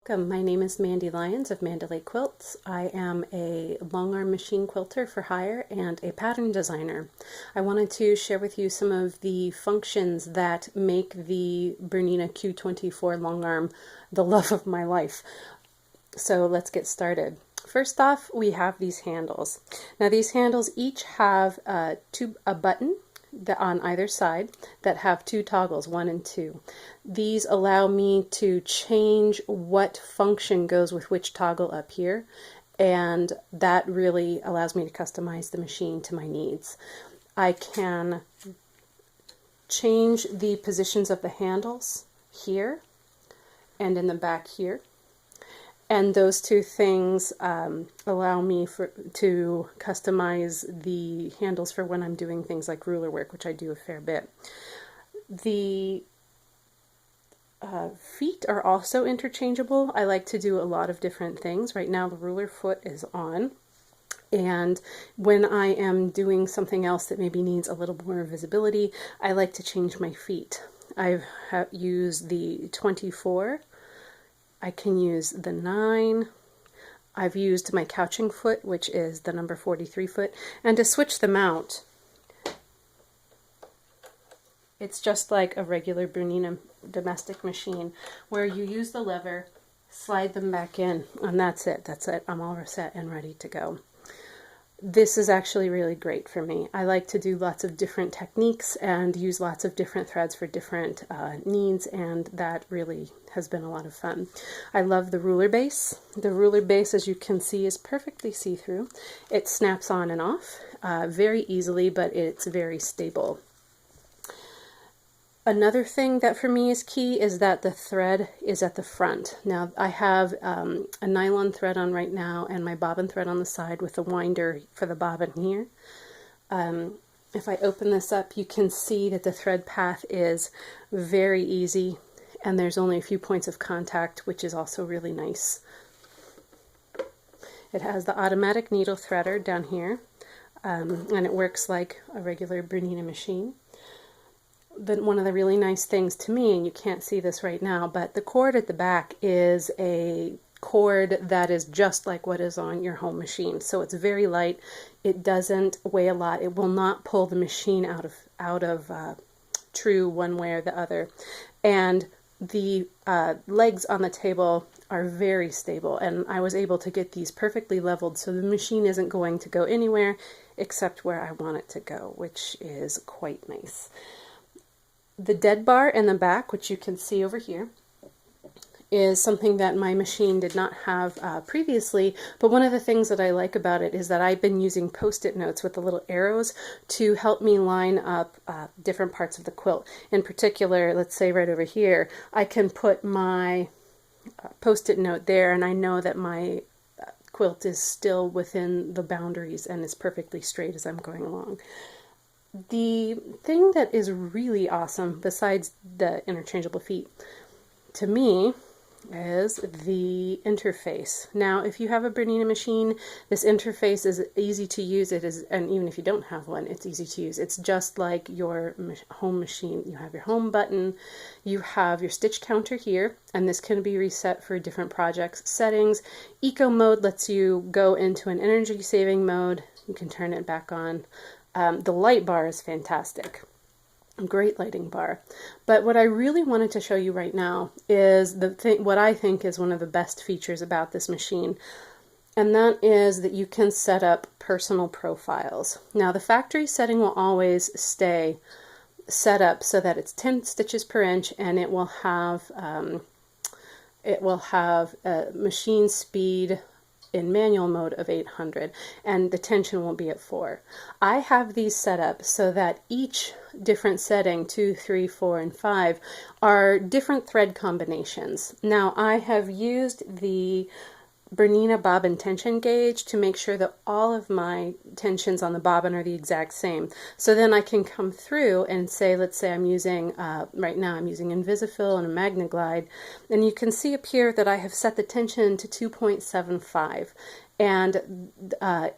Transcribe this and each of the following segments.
Welcome, my name is Mandy Leins of Mandalei Quilts. I am a long arm machine quilter for hire and a pattern designer. I wanted to share with you some of the functions that make the BERNINA Q24 long arm the love of my life. So let's get started. First off, we have these handles. Now these handles each have a button on either side that have two toggles, 1 and 2. These allow me to change what function goes with which toggle up here, and that really allows me to customize the machine to my needs. I can change the positions of the handles here and in the back here. And those two things allow me to customize the handles for when I'm doing things like ruler work, which I do a fair bit. The feet are also interchangeable. I like to do a lot of different things. Right now the ruler foot is on, and when I am doing something else that maybe needs a little more visibility, I like to change my feet. I've used the 24. I can use the 9. I've used my couching foot, which is the number 43 foot. And to switch them out, it's just like a regular BERNINA domestic machine, where you use the lever, slide them back in, and that's it. That's it. I'm all set and ready to go. This is actually really great for me. I like to do lots of different techniques and use lots of different threads for different needs, and that really has been a lot of fun. I love the ruler base. The ruler base, as you can see, is perfectly see-through. It snaps on and off very easily, but it's very stable. Another thing that for me is key is that the thread is at the front. Now I have a nylon thread on right now and my bobbin thread on the side with the winder for the bobbin here. If I open this up, you can see that the thread path is very easy and there's only a few points of contact, which is also really nice. It has the automatic needle threader down here, and it works like a regular BERNINA machine. But one of the really nice things to me, and you can't see this right now, but the cord at the back is a cord that is just like what is on your home machine. So it's very light. It doesn't weigh a lot. It will not pull the machine out of true one way or the other. And the legs on the table are very stable, and I was able to get these perfectly leveled so the machine isn't going to go anywhere except where I want it to go, which is quite nice. The dead bar in the back, which you can see over here, is something that my machine did not have previously, but one of the things that I like about it is that I've been using post-it notes with the little arrows to help me line up different parts of the quilt. In particular, let's say right over here, I can put my post-it note there and I know that my quilt is still within the boundaries and is perfectly straight as I'm going along. The thing that is really awesome, besides the interchangeable feet, to me, is the interface. Now, if you have a BERNINA machine, this interface is easy to use. It is, and even if you don't have one, it's easy to use. It's just like your home machine. You have your home button, you have your stitch counter here, and this can be reset for different projects. Settings, eco mode lets you go into an energy saving mode. You can turn it back on. The light bar is fantastic. Great lighting bar. But what I really wanted to show you right now is what I think is one of the best features about this machine, and that is that you can set up personal profiles. Now the factory setting will always stay set up so that it's 10 stitches per inch, and it will have a machine speed in manual mode of 800, and the tension will be at 4. I have these set up so that each different setting, 2, 3, 4, and 5, are different thread combinations. Now I have used the BERNINA bobbin tension gauge to make sure that all of my tensions on the bobbin are the exact same. So then I can come through and say, let's say I'm using, right now I'm using Invisifill and a MagnaGlide, and you can see up here that I have set the tension to 2.75, and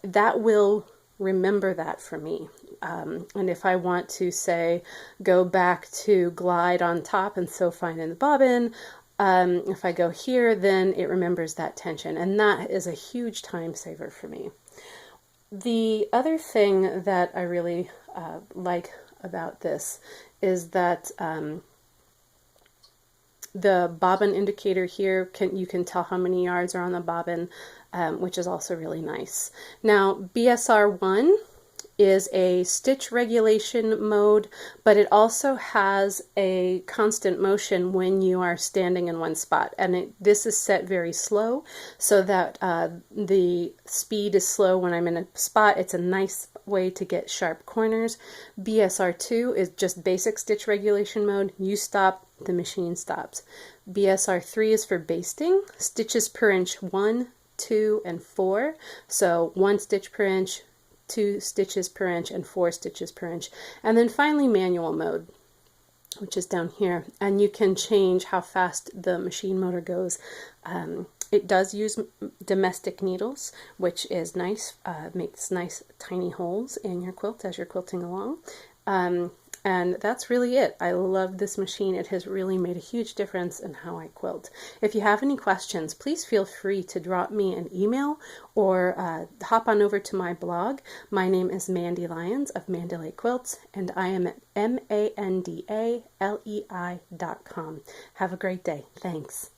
that will remember that for me. And if I want to, say, go back to glide on top and so fine in the bobbin, If I go here, then it remembers that tension, and that is a huge time saver for me. The other thing that I really like about this is that the bobbin indicator here, you can tell how many yards are on the bobbin, which is also really nice. Now, BSR1 is a stitch regulation mode, but it also has a constant motion when you are standing in one spot. And this is set very slow so that the speed is slow when I'm in a spot. It's a nice way to get sharp corners. BSR2 is just basic stitch regulation mode. You stop, the machine stops. BSR3 is for basting, stitches per inch 1, 2, and 4. So 1 stitch per inch, 2 stitches per inch, and 4 stitches per inch. And then finally manual mode, which is down here, and you can change how fast the machine motor goes. It does use domestic needles, which is nice, makes nice tiny holes in your quilt as you're quilting along. And that's really it. I love this machine. It has really made a huge difference in how I quilt. If you have any questions, please feel free to drop me an email or hop on over to my blog. My name is Mandy Leins of Mandalei Quilts, and I am at mandalei.com. Have a great day. Thanks.